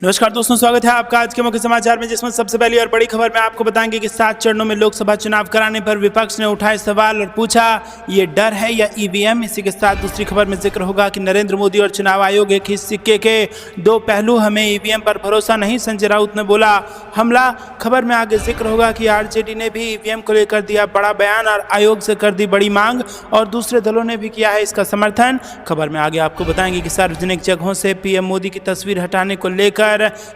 नमस्कार दोस्तों, स्वागत है आपका आज के मुख्य समाचार में, जिसमें सबसे पहली और बड़ी खबर में आपको बताएंगे कि 7 चरणों में लोकसभा चुनाव कराने पर विपक्ष ने उठाए सवाल और पूछा ये डर है या ईवीएम। इसी के साथ दूसरी खबर में जिक्र होगा कि नरेंद्र मोदी और चुनाव आयोग एक ही सिक्के के दो पहलू, हमें ईवीएम पर भरोसा नहीं, संजय राउत ने बोला हमला। खबर में आगे जिक्र होगा कि आरजेडी ने भी ईवीएम को लेकर दिया बड़ा बयान और आयोग से कर दी बड़ी मांग और दूसरे दलों ने भी किया है इसका समर्थन। खबर में आगे आपको बताएंगे कि सार्वजनिक जगहों से पीएम मोदी की तस्वीर हटाने को लेकर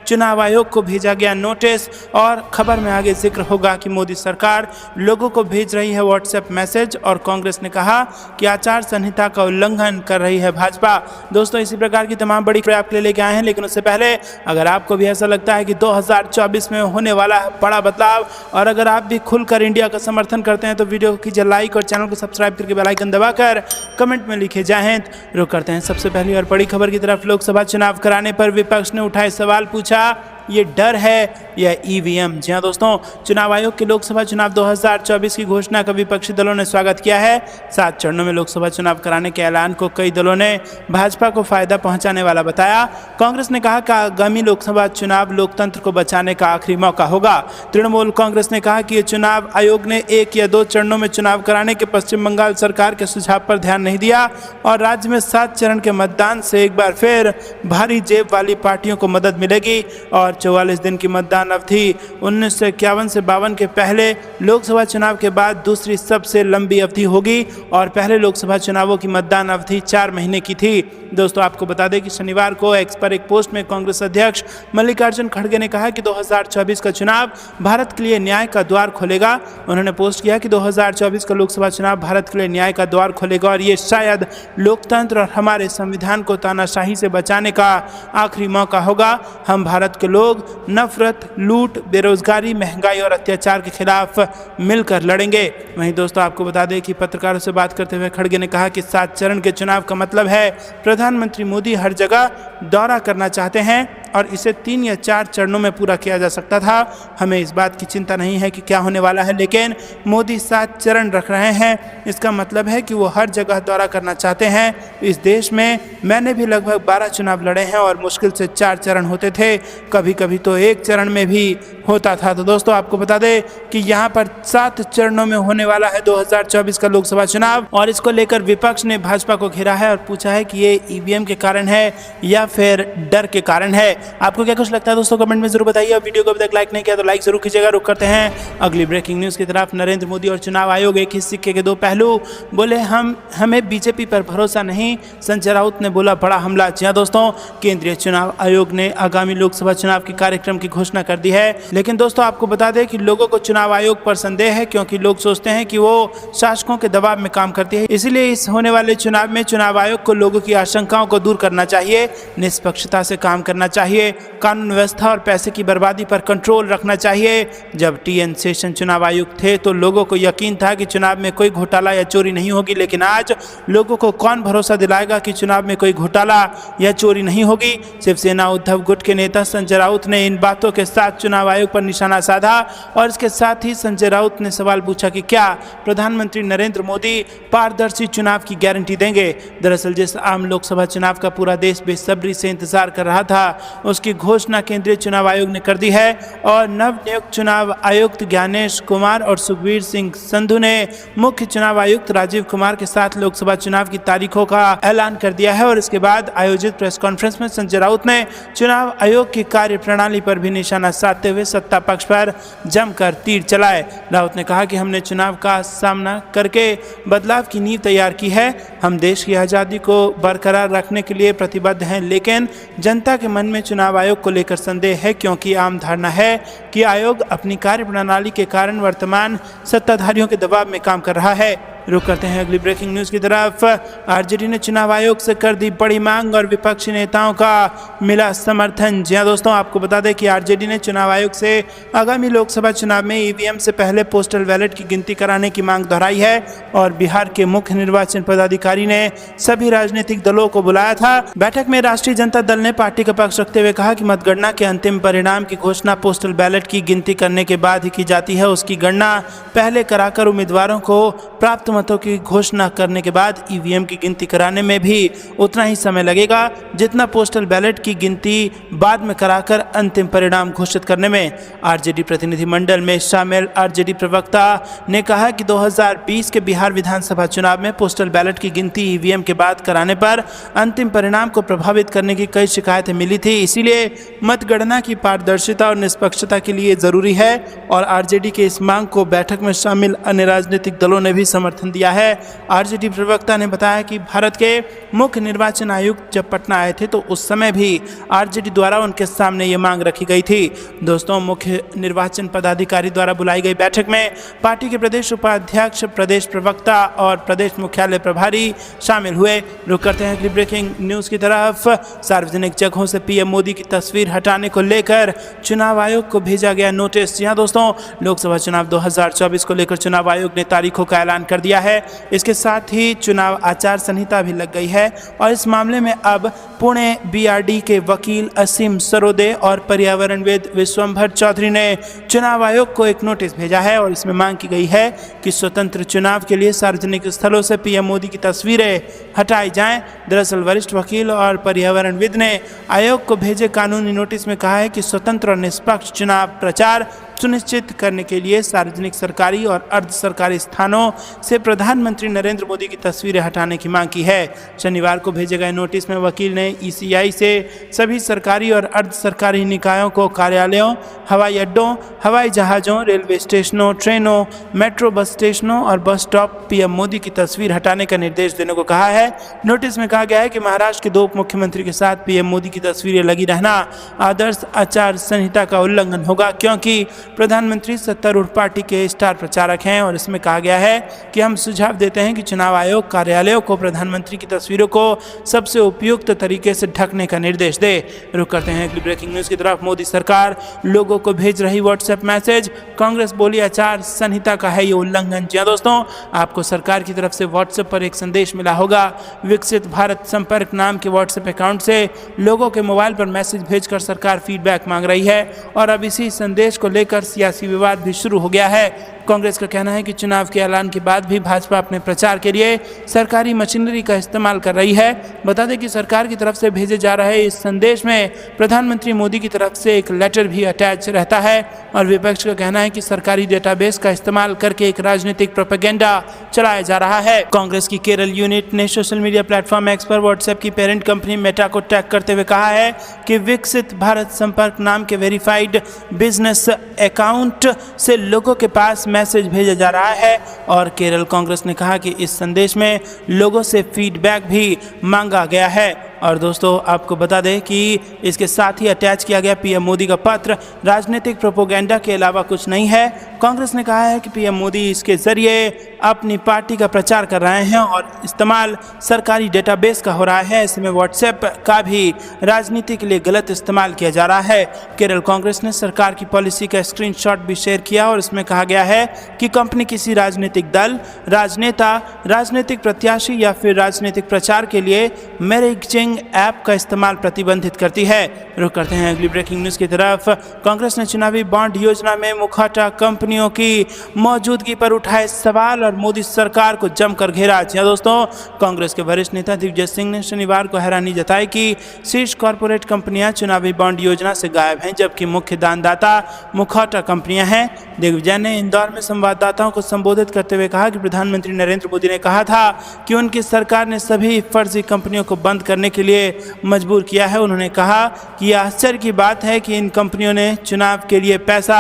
चुनाव आयोग को भेजा गया नोटिस और खबर में आगे जिक्र होगा कि मोदी सरकार लोगों को भेज रही है व्हाट्सएप मैसेज और कांग्रेस ने कहा कि आचार संहिता का उल्लंघन कर रही है भाजपा। दोस्तों, इसी प्रकार की तमाम बड़ी खबरें आपके लिए लेके आए हैं, लेकिन उससे पहले अगर आपको भी ऐसा लगता है कि 2024 में होने वाला है बड़ा बदलाव और अगर आप भी खुलकर इंडिया का समर्थन करते हैं तो वीडियो को कीजिए लाइक और चैनल को सब्सक्राइब करके बेल आइकन दबाकर कमेंट में लिखे जय हिंद। रुक करते हैं सबसे पहली और बड़ी खबर की तरफ। लोकसभा चुनाव कराने पर विपक्ष ने उठाए सवाल, पूछा ये डर है या ईवीएम। जी हां दोस्तों, चुनाव आयोग के लोकसभा चुनाव 2024 की घोषणा का विपक्षी दलों ने स्वागत किया है। 7 चरणों में लोकसभा चुनाव कराने के ऐलान को कई दलों ने भाजपा को फायदा पहुंचाने वाला बताया। कांग्रेस ने कहा कि आगामी लोकसभा चुनाव लोकतंत्र को बचाने का आखिरी मौका होगा। तृणमूल कांग्रेस ने कहा कि ये चुनाव आयोग ने 1 या 2 चरणों में चुनाव कराने के पश्चिम बंगाल सरकार के सुझाव पर ध्यान नहीं दिया और राज्य में 7 चरण के मतदान से एक बार फिर भारी जेब वाली पार्टियों को मदद मिलेगी और 44 दिन की मतदान अवधि 1951 से 52 के पहले लोकसभा चुनाव के बाद दूसरी सबसे लंबी अवधि होगी और पहले लोकसभा चुनावों की मतदान अवधि 4 महीने की थी। दोस्तों, आपको बता दें कि शनिवार को एक्स पर एक पोस्ट में कांग्रेस अध्यक्ष मल्लिकार्जुन खड़गे ने कहा कि 2024 का चुनाव भारत के लिए न्याय का द्वार खोलेगा। उन्होंने पोस्ट किया कि 2024 का लोकसभा चुनाव भारत के लिए न्याय का द्वार खोलेगा और ये शायद लोकतंत्र और हमारे संविधान को तानाशाही से बचाने का आखिरी मौका होगा। हम भारत के लोग नफरत, लूट, बेरोजगारी, महंगाई और अत्याचार के खिलाफ मिलकर लड़ेंगे। वहीं दोस्तों, आपको बता दें कि पत्रकारों से बात करते हुए खड़गे ने कहा कि 7 चरण के चुनाव का मतलब है प्रधानमंत्री मोदी हर जगह दौरा करना चाहते हैं और इसे 3 या 4 चरणों में पूरा किया जा सकता था। हमें इस बात की चिंता नहीं है कि क्या होने वाला है, लेकिन मोदी 7 चरण रख रहे हैं, इसका मतलब है कि वो हर जगह दौरा करना चाहते हैं। इस देश में मैंने भी लगभग 12 चुनाव लड़े हैं और मुश्किल से 4 चरण होते थे, कभी कभी तो 1 चरण में भी होता था। तो दोस्तों, आपको बता दें कि यहाँ पर 7 चरणों में होने वाला है 2024 का लोकसभा चुनाव और इसको लेकर विपक्ष ने भाजपा को घेरा है और पूछा है कि ये ईवीएम के कारण है या फिर डर के कारण है। आपको क्या कुछ लगता है दोस्तों, कमेंट में जरूर बताइए। वीडियो को अभी तक लाइक नहीं किया तो लाइक जरूर कीजिएगा। रुक करते हैं अगली ब्रेकिंग न्यूज की तरफ। नरेंद्र मोदी और चुनाव आयोग एक ही सिक्के के दो पहलू, बोले हमें बीजेपी पर भरोसा नहीं, संजय राउत ने बोला बड़ा हमला। जी हां दोस्तों, केंद्रीय चुनाव आयोग ने आगामी लोकसभा चुनाव के कार्यक्रम की घोषणा कर दी है, लेकिन दोस्तों आपको बता दें कि लोगों को चुनाव आयोग पर संदेह है क्योंकि लोग सोचते हैं कि वो शासकों के दबाव में काम करती है। इसलिए इस होने वाले चुनाव में चुनाव आयोग को लोगों की आशंकाओं को दूर करना चाहिए, निष्पक्षता से काम करना चाहिए, कानून व्यवस्था और पैसे की बर्बादी पर कंट्रोल रखना चाहिए। जब टीएन शेषन चुनाव आयुक्त थे तो लोगों को यकीन था कि चुनाव में कोई घोटाला या चोरी नहीं होगी, लेकिन आज लोगों को कौन भरोसा दिलाएगा कि चुनाव में कोई घोटाला या चोरी नहीं होगी। शिवसेना उद्धव गुट के नेता संजय राउत ने इन बातों के साथ चुनाव आयोग पर निशाना साधा और इसके साथ ही संजय राउत ने सवाल पूछा कि क्या प्रधानमंत्री नरेंद्र मोदी पारदर्शी चुनाव की गारंटी देंगे। दरअसल जिस आम लोकसभा चुनाव का पूरा देश बेसब्री से इंतजार कर रहा था, उसकी घोषणा केंद्रीय चुनाव आयोग ने कर दी है और नवनियुक्त चुनाव आयुक्त ज्ञानेश कुमार और सुखबीर सिंह संधू ने मुख्य चुनाव आयुक्त राजीव कुमार के साथ लोकसभा चुनाव की तारीखों का ऐलान कर दिया है। और इसके बाद आयोजित प्रेस कॉन्फ्रेंस में संजय राउत ने चुनाव आयोग की कार्यप्रणाली पर भी निशाना साधते हुए सत्ता पक्ष पर जमकर तीर चलाए। राउत ने कहा कि हमने चुनाव का सामना करके बदलाव की नींव तैयार की है, हम देश की आज़ादी को बरकरार रखने के लिए प्रतिबद्ध हैं, लेकिन जनता के मन में चुनाव आयोग को लेकर संदेह है क्योंकि आम धारणा है कि आयोग अपनी कार्यप्रणाली के कारण वर्तमान सत्ताधारियों के दबाव में काम कर रहा है। रुक करते हैं अगली ब्रेकिंग न्यूज की तरफ। आरजेडी ने चुनाव आयोग से कर दी बड़ी मांग और विपक्षी नेताओं का मिला समर्थन। जी हां दोस्तों, आपको बता दें कि आरजेडी ने चुनाव आयोग से आगामी लोकसभा चुनाव में ईवीएम से पहले पोस्टल बैलेट की गिनती कराने की मांग दोहराई है और बिहार के मुख्य निर्वाचन पदाधिकारी ने सभी राजनीतिक दलों को बुलाया था। बैठक में राष्ट्रीय जनता दल ने पार्टी का पक्ष रखते हुए कहा कि मतगणना के अंतिम परिणाम की घोषणा पोस्टल बैलेट की गिनती करने के बाद ही की जाती है। उसकी गणना पहले कराकर उम्मीदवारों को प्राप्त समाप्त मतों की घोषणा करने के बाद ईवीएम की गिनती कराने में भी उतना ही समय लगेगा जितना पोस्टल बैलेट की गिनती बाद में कराकर अंतिम परिणाम घोषित करने में। आरजेडी प्रतिनिधिमंडल में शामिल आरजेडी प्रवक्ता ने कहा कि 2020 के बिहार विधानसभा चुनाव में पोस्टल बैलेट की गिनती ईवीएम के बाद कराने पर अंतिम परिणाम को प्रभावित करने की कई शिकायतें मिली थी। इसीलिए मतगणना की पारदर्शिता और निष्पक्षता के लिए जरूरी है और आरजेडी के इस मांग को बैठक में शामिल अन्य राजनीतिक दलों ने भी समर्थन दिया है। आरजेडी प्रवक्ता ने बताया कि भारत के मुख्य निर्वाचन आयुक्त जब पटना आए थे तो उस समय भी आरजेडी द्वारा उनके सामने ये मांग रखी गई थी। दोस्तों, मुख्य निर्वाचन पदाधिकारी द्वारा बुलाई गई बैठक में पार्टी के प्रदेश उपाध्यक्ष, प्रदेश प्रवक्ता और प्रदेश मुख्यालय प्रभारी शामिल हुए। रुक करते हैं अगली ब्रेकिंग न्यूज़ की तरफ। सार्वजनिक जगहों से पीएम मोदी की तस्वीर हटाने को लेकर चुनाव आयोग को भेजा गया नोटिस। जी हां दोस्तों, लोकसभा चुनाव 2024 को लेकर चुनाव आयोग ने तारीखों का ऐलान कर दिया है। इसके साथ ही चुनाव आचार संहिता भी लग गई है और इस मामले में अब पुणे बीआरडी के वकील असीम सरोदे और पर्यावरणविद विश्वंभर चौधरी ने चुनाव आयोग को एक नोटिस भेजा है और इसमें मांग की गई है कि स्वतंत्र चुनाव के लिए सार्वजनिक स्थलों से पीएम मोदी की तस्वीरें हटाई जाएं। दरअसल वरिष्ठ वकील और पर्यावरणविद ने आयोग को भेजे कानूनी नोटिस में कहा है कि स्वतंत्र और निष्पक्ष चुनाव प्रचार सुनिश्चित करने के लिए सार्वजनिक, सरकारी और अर्ध सरकारी स्थानों से प्रधानमंत्री नरेंद्र मोदी की तस्वीरें हटाने की मांग की है। शनिवार को भेजे गए नोटिस में वकील ने ईसीआई से सभी सरकारी और अर्ध सरकारी निकायों को कार्यालयों, हवाई अड्डों, हवाई जहाज़ों, रेलवे स्टेशनों, ट्रेनों, मेट्रो बस स्टेशनों और बस स्टॉप पीएम मोदी की तस्वीर हटाने का निर्देश देने को कहा है। नोटिस में कहा गया है कि महाराष्ट्र के 2 उप मुख्यमंत्री के साथ पीएम मोदी की तस्वीरें लगी रहना आदर्श आचार संहिता का उल्लंघन होगा, क्योंकि प्रधानमंत्री सत्तारूढ़ पार्टी के स्टार प्रचारक हैं। और इसमें कहा गया है कि हम सुझाव देते हैं कि चुनाव आयोग कार्यालयों को प्रधानमंत्री की तस्वीरों को सबसे उपयुक्त तरीके से ढकने का निर्देश दे। रुक करते हैं अगली ब्रेकिंग न्यूज़ की तरफ। मोदी सरकार लोगों को भेज रही व्हाट्सएप मैसेज, कांग्रेस बोली आचार संहिता का है ये उल्लंघन। जी दोस्तों, आपको सरकार की तरफ से व्हाट्सएप पर एक संदेश मिला होगा। विकसित भारत संपर्क नाम के व्हाट्सएप अकाउंट से लोगों के मोबाइल पर मैसेज भेजकर सरकार फीडबैक मांग रही है और अब इसी संदेश को लेकर सियासी विवाद भी शुरू हो गया है। कांग्रेस का कहना है कि चुनाव के ऐलान के बाद भी भाजपा अपने प्रचार के लिए सरकारी मशीनरी का इस्तेमाल कर रही है। बता दें कि सरकार की तरफ से भेजे जा रहे इस संदेश में प्रधानमंत्री मोदी की तरफ से एक लेटर भी अटैच रहता है और विपक्ष का कहना है कि सरकारी डेटाबेस का इस्तेमाल करके एक राजनीतिक प्रोपेगेंडा चलाया जा रहा है। कांग्रेस की केरल यूनिट ने सोशल मीडिया प्लेटफॉर्म एक्स पर व्हाट्सएप की पेरेंट कंपनी मेटा को टैग करते हुए कहा है कि विकसित भारत संपर्क नाम के वेरीफाइड बिजनेस अकाउंट से लोगों के पास मैसेज भेजा जा रहा है और केरल कांग्रेस ने कहा कि इस संदेश में लोगों से फीडबैक भी मांगा गया है। और दोस्तों, आपको बता दें कि इसके साथ ही अटैच किया गया पीएम मोदी का पत्र राजनीतिक प्रोपेगेंडा के अलावा कुछ नहीं है। कांग्रेस ने कहा है कि पीएम मोदी इसके जरिए अपनी पार्टी का प्रचार कर रहे हैं और इस्तेमाल सरकारी डेटाबेस का हो रहा है। ऐसे में व्हाट्सएप का भी राजनीति के लिए गलत इस्तेमाल किया जा रहा है। केरल कांग्रेस ने सरकार की पॉलिसी का स्क्रीनशॉट भी शेयर किया और इसमें कहा गया है कि कंपनी किसी राजनीतिक दल, राजनेता, राजनीतिक प्रत्याशी या फिर राजनीतिक प्रचार के लिए मैसेजिंग ऐप का इस्तेमाल प्रतिबंधित करती है। रुक करते हैं अगली ब्रेकिंग न्यूज़ की तरफ। कांग्रेस ने चुनावी बॉन्ड योजना में मुखौटा कंपनियों की मौजूदगी पर उठाए सवाल और मोदी सरकार को जमकर घेरा। जी दोस्तों, कांग्रेस के वरिष्ठ नेता दिग्विजय सिंह ने शनिवार को हैरानी जताई कि शीर्ष कॉरपोरेट कंपनियां चुनावी बॉन्ड योजना से गायब हैं, जबकि मुख्य दानदाता मुखौटा कंपनियां हैं। दिग्विजय ने इंदौर में संवाददाताओं को संबोधित करते हुए कहा कि प्रधानमंत्री नरेंद्र मोदी ने कहा था कि उनकी सरकार ने सभी फर्जी कंपनियों को बंद करने के लिए मजबूर किया है। उन्होंने कहा कि यह आश्चर्य की बात है कि इन कंपनियों ने चुनाव के लिए पैसा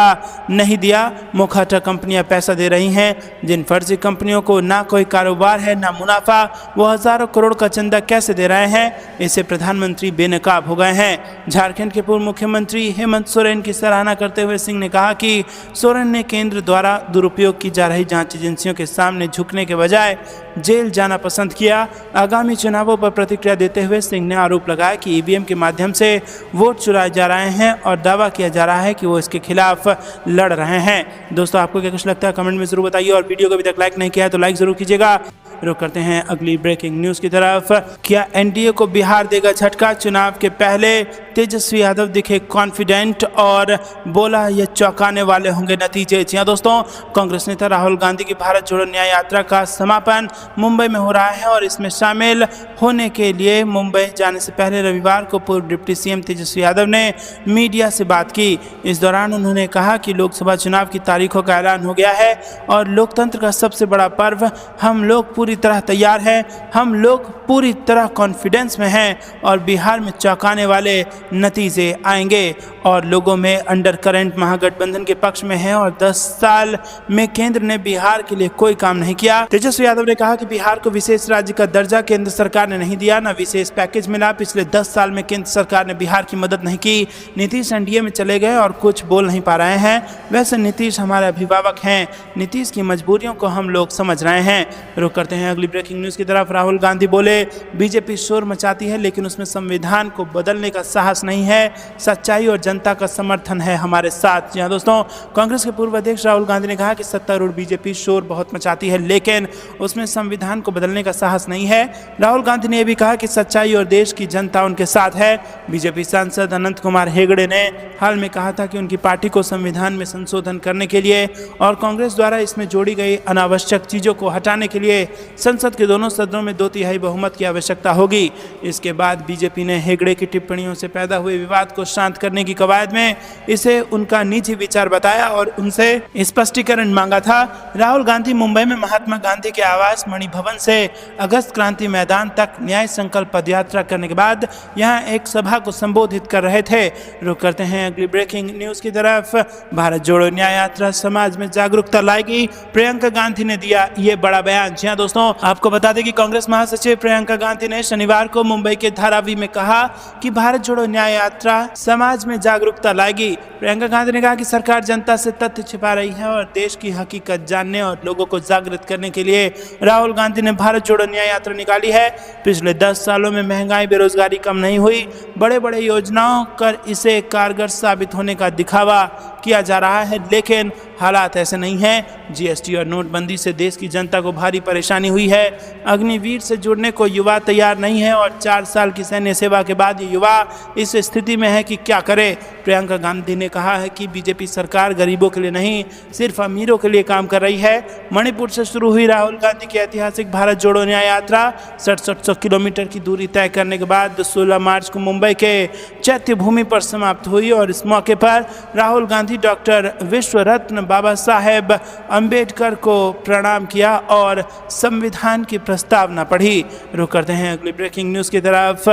नहीं दिया। मुखौटा कंपनियां पैसा दे रही हैं। जिन फर्जी कंपनियों को ना कोई कारोबार है ना मुनाफा, वो हजारों करोड़ का चंदा कैसे दे रहे हैं, इससे प्रधानमंत्री बेनकाब हो गए हैं। झारखंड के पूर्व मुख्यमंत्री हेमंत सोरेन की सराहना करते हुए सिंह ने कहा कि सोरेन ने केंद्र द्वारा दुरुपयोग की जा रही जांच एजेंसियों के सामने झुकने के बजाय जेल जाना पसंद किया। आगामी चुनावों पर प्रतिक्रिया देते हुए सिंह ने आरोप लगाया कि ईवीएम के माध्यम से वोट चुराए जा रहे हैं और दावा किया जा रहा है कि वो इसके खिलाफ लड़ रहे हैं। दोस्तों, आपको क्या कुछ लगता है कमेंट में जरूर बताइए और वीडियो को अभी तक लाइक नहीं किया है तो लाइक जरूर कीजिएगा। रुक करते हैं अगली ब्रेकिंग न्यूज़ की तरफ। क्या एनडीए को बिहार देगा झटका? चुनाव के पहले तेजस्वी यादव दिखे कॉन्फिडेंट और बोला ये चौंकाने वाले होंगे नतीजे। जी हाँ दोस्तों, कांग्रेस नेता राहुल गांधी की भारत जोड़ो न्याय यात्रा का समापन मुंबई में हो रहा है और इसमें शामिल होने के लिए मुंबई जाने से पहले रविवार को पूर्व डिप्टी सीएम तेजस्वी यादव ने मीडिया से बात की। इस दौरान उन्होंने कहा कि लोकसभा चुनाव की तारीखों का ऐलान हो गया है और लोकतंत्र का सबसे बड़ा पर्व, हम लोग पूरी तरह तैयार हैं, हम लोग पूरी तरह कॉन्फिडेंस में हैं और बिहार में चौंकाने वाले नतीजे आएंगे और लोगों में अंडर करंट महागठबंधन के पक्ष में है और 10 साल में केंद्र ने बिहार के लिए कोई काम नहीं किया। तेजस्वी यादव ने कहा कि बिहार को विशेष राज्य का दर्जा केंद्र सरकार ने नहीं दिया, न विशेष पैकेज मिला। पिछले 10 साल में केंद्र सरकार ने बिहार की मदद नहीं की। नीतीश एनडीए में चले गए और कुछ बोल नहीं पा रहे हैं। वैसे नीतीश हमारे अभिभावक हैं, नीतीश की मजबूरियों को हम लोग समझ रहे हैं। रुक करते हैं अगली ब्रेकिंग न्यूज की तरफ। राहुल गांधी बोले बीजेपी शोर मचाती है लेकिन उसमें संविधान को बदलने का साहस नहीं है, सच्चाई और जनता का समर्थन है हमारे साथ। जी हाँ दोस्तों, कांग्रेस के पूर्व अध्यक्ष राहुल गांधी ने कहा कि सत्तारूढ़ बीजेपी शोर बहुत मचाती है लेकिन उसमें संविधान को बदलने का साहस नहीं है। राहुल गांधी ने यह भी कहा कि सच्चाई और देश की जनता उनके साथ है। बीजेपी सांसद अनंत कुमार हेगड़े ने हाल में कहा था कि उनकी पार्टी को संविधान में संशोधन करने के लिए और कांग्रेस द्वारा इसमें जोड़ी गई अनावश्यक चीजों को हटाने के लिए संसद के दोनों सदनों में 2/3 बहुमत की आवश्यकता होगी। इसके बाद बीजेपी ने हेगड़े की टिप्पणियों से पैदा हुए विवाद को शांत करने की कवायद में इसे उनका निजी विचार बताया और उनसे स्पष्टीकरण मांगा था। राहुल गांधी मुंबई में महात्मा गांधी के आवास मणिभवन से अगस्त क्रांति मैदान तक न्याय संकल्प पदयात्रा करने के बाद यहां एक सभा को संबोधित कर रहे थे। रुक करते हैं अगली ब्रेकिंग न्यूज की तरफ। भारत जोड़ो न्याय यात्रा समाज में जागरूकता लाएगी, प्रियंका गांधी ने दिया ये बड़ा बयान। जी हाँ दोस्तों, आपको बता दें कि कांग्रेस महासचिव प्रियंका गांधी ने शनिवार को मुंबई के धारावी में कहा कि भारत जोड़ो न्याय यात्रा समाज में जागरूकता लाएगी। प्रियंका गांधी ने कहा कि सरकार जनता से तथ्य छिपा रही है और देश की हकीकत जानने और लोगों को जागृत करने के लिए राहुल गांधी ने भारत जोड़ो न्याय यात्रा निकाली है। पिछले 10 सालों में महंगाई बेरोजगारी कम नहीं हुई, बड़े बड़े योजनाओं कर इसे कारगर साबित होने का दिखावा किया जा रहा है लेकिन हालात ऐसे नहीं हैं। जीएसटी और नोटबंदी से देश की जनता को भारी परेशानी हुई है। अग्निवीर से जुड़ने को युवा तैयार नहीं है और 4 साल की सैन्य सेवा के बाद ये युवा इस स्थिति में है कि क्या करे। प्रियंका गांधी ने कहा है कि बीजेपी सरकार गरीबों के लिए नहीं सिर्फ अमीरों के लिए काम कर रही है। मणिपुर से शुरू हुई राहुल गांधी की ऐतिहासिक भारत जोड़ो न्याय यात्रा 6700 किलोमीटर की दूरी तय करने के बाद 16 मार्च को मुंबई के चैत्य भूमि पर समाप्त हुई और इस मौके पर राहुल गांधी डॉक्टर विश्व रत्न बाबा साहेब अंबेडकर को प्रणाम किया और संविधान की प्रस्तावना पढ़ी। रुक करते हैं अगली ब्रेकिंग न्यूज की तरफ।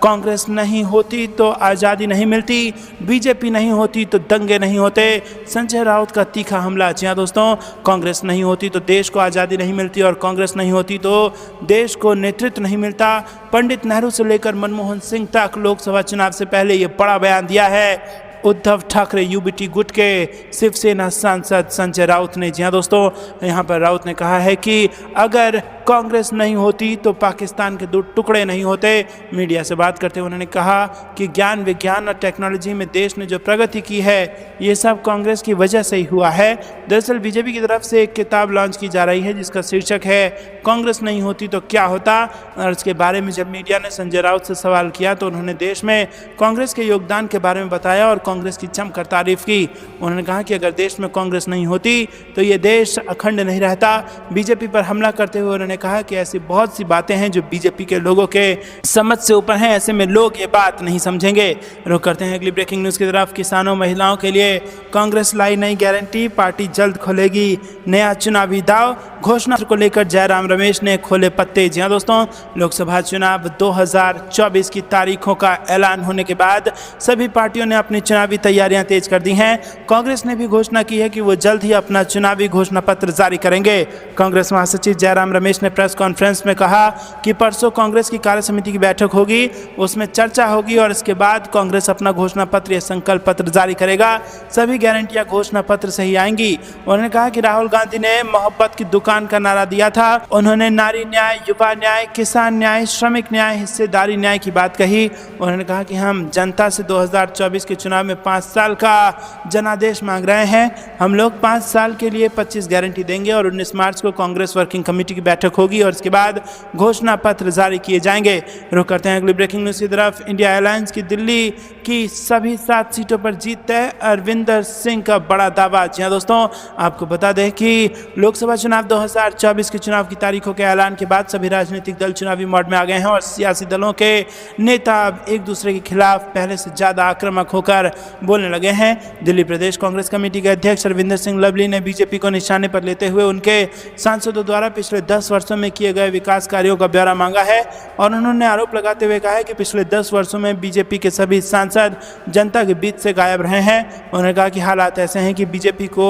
कांग्रेस नहीं होती तो आज़ादी नहीं मिलती, बीजेपी नहीं होती तो दंगे नहीं होते, संजय राउत का तीखा हमला। जी हाँ दोस्तों, कांग्रेस नहीं होती तो देश को आज़ादी नहीं मिलती और कांग्रेस नहीं होती तो देश को नेतृत्व नहीं मिलता। पंडित नेहरू से लेकर मनमोहन सिंह तक लोकसभा चुनाव से पहले ये बड़ा बयान दिया है उद्धव ठाकरे यूबीटी गुट के शिवसेना सांसद संजय राउत ने। जी हाँ दोस्तों, यहाँ पर राउत ने कहा है कि अगर कांग्रेस नहीं होती तो पाकिस्तान के 2 टुकड़े नहीं होते। मीडिया से बात करते हुए उन्होंने कहा कि ज्ञान विज्ञान और टेक्नोलॉजी में देश ने जो प्रगति की है ये सब कांग्रेस की वजह से ही हुआ है। दरअसल बीजेपी की तरफ से एक किताब लॉन्च की जा रही है जिसका शीर्षक है कांग्रेस नहीं होती तो क्या होता। और इसके बारे में जब मीडिया ने संजय राउत से सवाल किया तो उन्होंने देश में कांग्रेस के योगदान के बारे में बताया और कांग्रेस की जमकर तारीफ की। उन्होंने कहा कि अगर देश में कांग्रेस नहीं होती तो ये देश अखंड नहीं रहता। बीजेपी पर हमला करते हुए उन्होंने कहा कि ऐसी बहुत सी बातें हैं जो बीजेपी के लोगों के समझ से ऊपर हैं, ऐसे में लोग ये बात नहीं समझेंगे। रुक करते हैं अगली ब्रेकिंग न्यूज की तरफ। किसानों महिलाओं के लिए कांग्रेस लाई नई गारंटी, पार्टी जल्द खोलेगी नया चुनावी दाव। घोषणा को लेकर जयराम रमेश ने खोले पत्ते। जी हाँ दोस्तों, लोकसभा चुनाव 2024 की तारीखों का ऐलान होने के बाद सभी पार्टियों ने अपनी चुनावी तैयारियां तेज कर दी हैं। कांग्रेस ने भी घोषणा की है कि वो जल्द ही अपना चुनावी घोषणा पत्र जारी करेंगे। कांग्रेस महासचिव जयराम रमेश ने प्रेस कॉन्फ्रेंस में कहा कि परसों कांग्रेस की कार्य समिति की बैठक होगी, उसमें चर्चा होगी और इसके बाद कांग्रेस अपना घोषणा पत्र या संकल्प पत्र जारी करेगा। सभी गारंटियां घोषणा पत्र से ही आएंगी। उन्होंने कहा कि राहुल गांधी ने मोहब्बत की दुकान का नारा दिया था। उन्होंने नारी न्याय, युवा न्याय, किसान न्याय, श्रमिक न्याय, हिस्सेदारी न्याय की बात कही। उन्होंने कहा कि हम जनता से 2024 के चुनाव में में 5 साल का जनादेश मांग रहे हैं। हम लोग 5 साल के लिए 25 गारंटी देंगे और 19 मार्च को कांग्रेस वर्किंग कमेटी की बैठक होगी और इसके बाद घोषणा पत्र जारी किए जाएंगे। रुक करते हैं अगली ब्रेकिंग न्यूज़ की तरफ। इंडिया एलायंस की दिल्ली की सभी 7 सीटों पर जीत तय, अरविंदर सिंह का बड़ा दावा। जी हाँ दोस्तों, आपको बता दें कि लोकसभा चुनाव 2024 के चुनाव की तारीखों के ऐलान के बाद सभी राजनीतिक दल चुनावी मोड में आ गए हैं और सियासी दलों के नेता अब एक दूसरे के खिलाफ पहले से ज़्यादा आक्रामक होकर बोलने लगे हैं। दिल्ली प्रदेश कांग्रेस कमेटी के अध्यक्ष अरविंदर सिंह लवली ने बीजेपी को निशाने पर लेते हुए उनके सांसदों द्वारा पिछले 10 वर्षों में किए गए विकास कार्यों का ब्यौरा मांगा है और उन्होंने आरोप लगाते हुए कहा है कि पिछले 10 वर्षों में बीजेपी के सभी सांसद जनता के बीच से गायब रहे हैं। उन्होंने कहा कि हालात ऐसे हैं कि बीजेपी को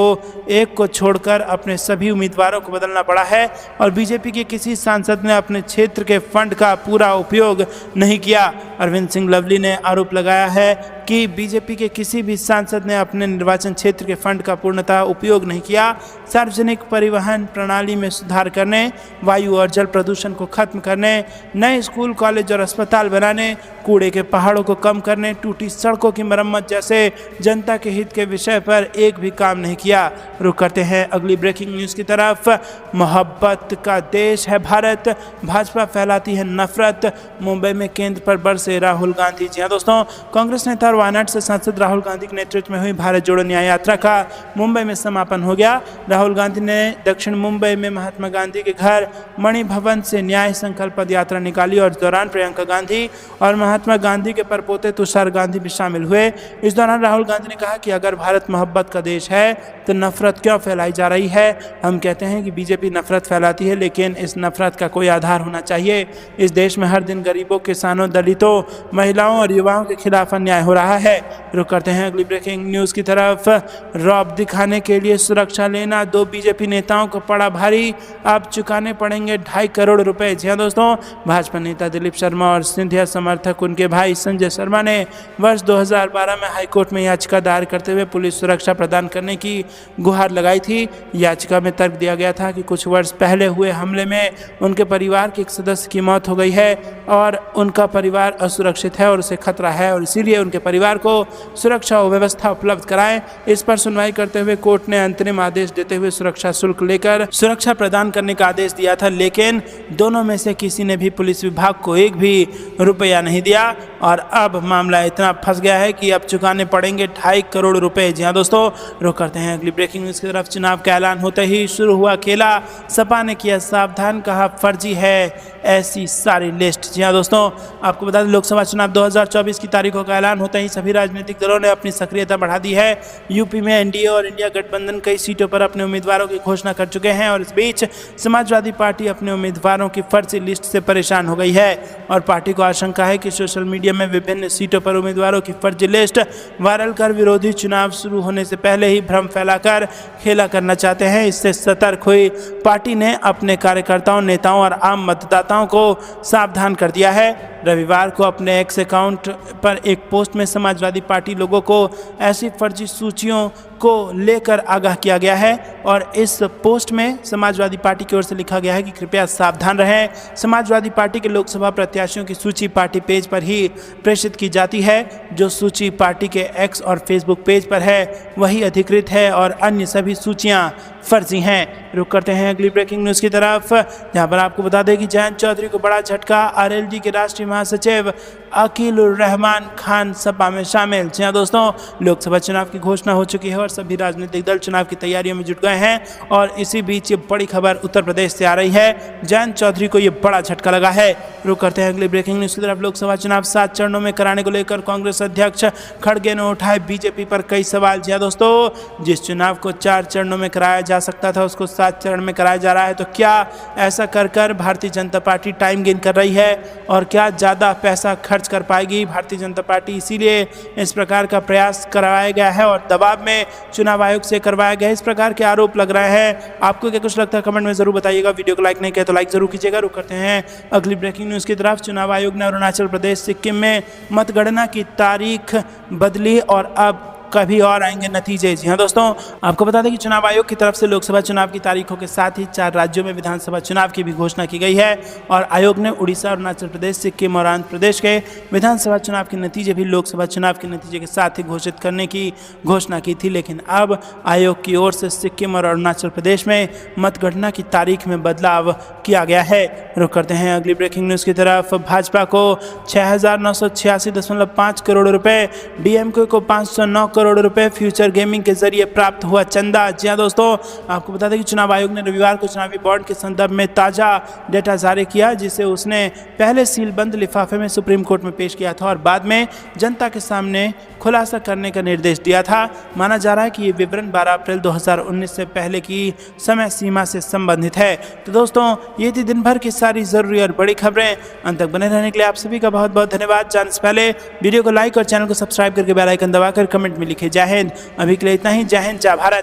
एक को छोड़कर अपने सभी उम्मीदवारों को बदलना पड़ा है और बीजेपी के किसी सांसद ने अपने क्षेत्र के फंड का पूरा उपयोग नहीं किया। अरविंद सिंह लवली ने आरोप लगाया है कि बीजेपी के किसी भी सांसद ने अपने निर्वाचन क्षेत्र के फंड का पूर्णतः उपयोग नहीं किया। सार्वजनिक परिवहन प्रणाली में सुधार करने, वायु और जल प्रदूषण को खत्म करने, नए स्कूल, कॉलेज और अस्पताल बनाने, कूड़े के पहाड़ों को कम करने, टूटी सड़कों की मरम्मत जैसे जनता के हित के विषय पर एक भी काम नहीं किया। रुक करते हैं अगली ब्रेकिंग न्यूज़ की तरफ। मोहब्बत का देश है भारत, भाजपा फैलाती है नफरत, मुंबई में केंद्र पर बरसे राहुल गांधी। जी हाँ दोस्तों, कांग्रेस नेता और वायनाड से सांसद राहुल गांधी के नेतृत्व में हुई भारत जोड़ो न्याय यात्रा का मुंबई में समापन हो गया। राहुल गांधी ने दक्षिण मुंबई में महात्मा गांधी के घर मणि भवन से न्याय संकल्प पद यात्रा निकाली और इस दौरान प्रियंका गांधी और महात्मा गांधी के परपोते तुषार गांधी भी शामिल हुए। इस दौरान राहुल गांधी ने कहा कि अगर भारत मोहब्बत का देश है तो नफरत क्यों फैलाई जा रही है। हम कहते हैं कि बीजेपी नफरत फैलाती है, लेकिन इस नफरत का कोई आधार होना चाहिए। इस देश में हर दिन गरीबों, किसानों, दलितों, महिलाओं और युवाओं के खिलाफ अन्याय हो रहा है। रुक करते हैं अगली ब्रेकिंग न्यूज़ की तरफ। रौब दिखाने के लिए सुरक्षा लेना 2 बीजेपी नेताओं को पड़ा भारी, अब चुकाने पड़ेंगे 2.5 करोड़ रुपए। जी हाँ दोस्तों, भाजपा नेता दिलीप शर्मा और सिंधिया समर्थक उनके भाई संजय शर्मा ने वर्ष 2012 में हाईकोर्ट में याचिका दायर करते हुए पुलिस सुरक्षा प्रदान करने की गुहार लगाई थी। याचिका में तर्क दिया गया था कि कुछ वर्ष पहले हुए हमले में उनके परिवार के एक सदस्य की मौत हो गई है और उनका परिवार असुरक्षित है और उसे खतरा है और इसीलिए उनके परिवार को सुरक्षा व्यवस्था उपलब्ध कराएं। इस पर सुनवाई करते हुए कोर्ट ने अंतरिम आदेश देते हुए सुरक्षा शुल्क लेकर सुरक्षा प्रदान करने का आदेश दिया था, लेकिन दोनों में से किसी ने भी पुलिस विभाग को एक भी रुपया नहीं दिया और अब मामला इतना फंस गया है कि अब चुकाने पड़ेंगे 2.5 करोड़ रुपए। जी हाँ दोस्तों, रुक करते हैं अगली ब्रेकिंग न्यूज़ की तरफ। चुनाव का ऐलान होते ही शुरू हुआ खेला, सपा ने किया सावधान, कहा फर्जी है ऐसी सारी लिस्ट। जी हाँ दोस्तों, आपको बता दें लोकसभा चुनाव 2024 की तारीखों का ऐलान होते ही सभी राजनीतिक दलों ने अपनी सक्रियता बढ़ा दी है। यूपी में एनडीए और इंडिया गठबंधन कई सीटों पर अपने उम्मीदवारों की घोषणा कर चुके हैं और इस बीच समाजवादी पार्टी अपने उम्मीदवारों की फर्जी लिस्ट से परेशान हो गई है और पार्टी को आशंका है कि सोशल मीडिया में विभिन्न सीटों पर उम्मीदवारों की फर्जी लिस्ट वायरल कर विरोधी चुनाव शुरू होने से पहले ही भ्रम फैलाकर खेला करना चाहते हैं। इससे सतर्क हुई पार्टी ने अपने कार्यकर्ताओं, नेताओं और आम मतदाताओं को सावधान कर दिया है। रविवार को अपने एक्स अकाउंट पर एक पोस्ट में समाजवादी पार्टी लोगों को ऐसी फर्जी सूचियों को लेकर आगाह किया गया है और इस पोस्ट में समाजवादी पार्टी की ओर से लिखा गया है कि कृपया सावधान रहें। समाजवादी पार्टी के लोकसभा प्रत्याशियों की सूची पार्टी पेज पर ही प्रेषित की जाती है। जो सूची पार्टी के एक्स और फेसबुक पेज पर है वही अधिकृत है और अन्य सभी सूचियां फर्जी हैं। रुक करते हैं अगली ब्रेकिंग न्यूज़ की तरफ, जहां पर आपको बता दें कि जयंत चौधरी को बड़ा झटका, आरएलडी के राष्ट्रीय महासचिव अकीलुर रहमान खान सपा में शामिल। जी हाँ दोस्तों, लोकसभा चुनाव की घोषणा हो चुकी है और सभी राजनीतिक दल चुनाव की तैयारियों में जुट गए हैं और इसी बीच ये बड़ी खबर उत्तर प्रदेश से आ रही है। जयंत चौधरी को ये बड़ा झटका लगा है। रुक करते हैं अगली ब्रेकिंग न्यूज़ की तरफ। लोकसभा चुनाव 7 चरणों में कराने को लेकर कांग्रेस अध्यक्ष खड़गे ने उठाए बीजेपी पर कई सवाल। जी हाँ दोस्तों, जिस चुनाव को 4 चरणों में कराया जा सकता था उसको 7 चरण में कराया जा रहा है, तो क्या ऐसा कर Bharatiya Janata party time gain कर रही है और क्या ज़्यादा पैसा खर्च कर पाएगी भारतीय जनता पार्टी? इसीलिए इस प्रकार का प्रयास करवाया गया है और दबाव में चुनाव आयोग से करवाया गया है, इस प्रकार के आरोप लग रहे हैं। आपको क्या कुछ लगता है कमेंट में जरूर बताइएगा। वीडियो को लाइक नहीं किया तो लाइक जरूर कीजिएगा। रुक करते हैं अगली ब्रेकिंग न्यूज़ की तरफ। चुनाव आयोग ने अरुणाचल प्रदेश, सिक्किम में मतगणना की तारीख बदली और अब कभी और आएंगे नतीजे। जी हाँ दोस्तों, आपको बता दें कि चुनाव आयोग की तरफ से लोकसभा चुनाव की तारीखों के साथ ही 4 राज्यों में विधानसभा चुनाव की भी घोषणा की गई है और आयोग ने उड़ीसा, अरुणाचल प्रदेश, सिक्किम और आंध्र प्रदेश के विधानसभा चुनाव के नतीजे भी लोकसभा चुनाव के नतीजे के साथ ही घोषित करने की घोषणा की थी। लेकिन अब आयोग की ओर से सिक्किम और अरुणाचल प्रदेश में मतगणना की तारीख में बदलाव किया गया है। रुक करते हैं अगली ब्रेकिंग न्यूज़ की तरफ। भाजपा को 6,986.5 करोड़ रुपए, डीएमके को 509 करोड़ रुपए फ्यूचर गेमिंग के जरिए प्राप्त हुआ चंदा। जी हाँ दोस्तों, आपको बता दें कि चुनाव आयोग ने रविवार को चुनावी बॉन्ड के संदर्भ में ताज़ा डेटा जारी किया, जिसे उसने पहले सीलबंद लिफाफे में सुप्रीम कोर्ट में पेश किया था और बाद में जनता के सामने खुलासा करने का निर्देश दिया था। माना जा रहा है कि ये विवरण 12 अप्रैल 2019 से पहले की समय सीमा से संबंधित है। तो दोस्तों, ये थी दिन भर की सारी जरूरी और बड़ी खबरें। अंत तक बने रहने के लिए आप सभी का बहुत बहुत धन्यवाद। जानने से पहले वीडियो को लाइक और चैनल को सब्सक्राइब करके बेल आइकन दबाकर कमेंट में लिखे जय हिंद। अभी के लिए इतना ही। जय हिंद, जय भारत।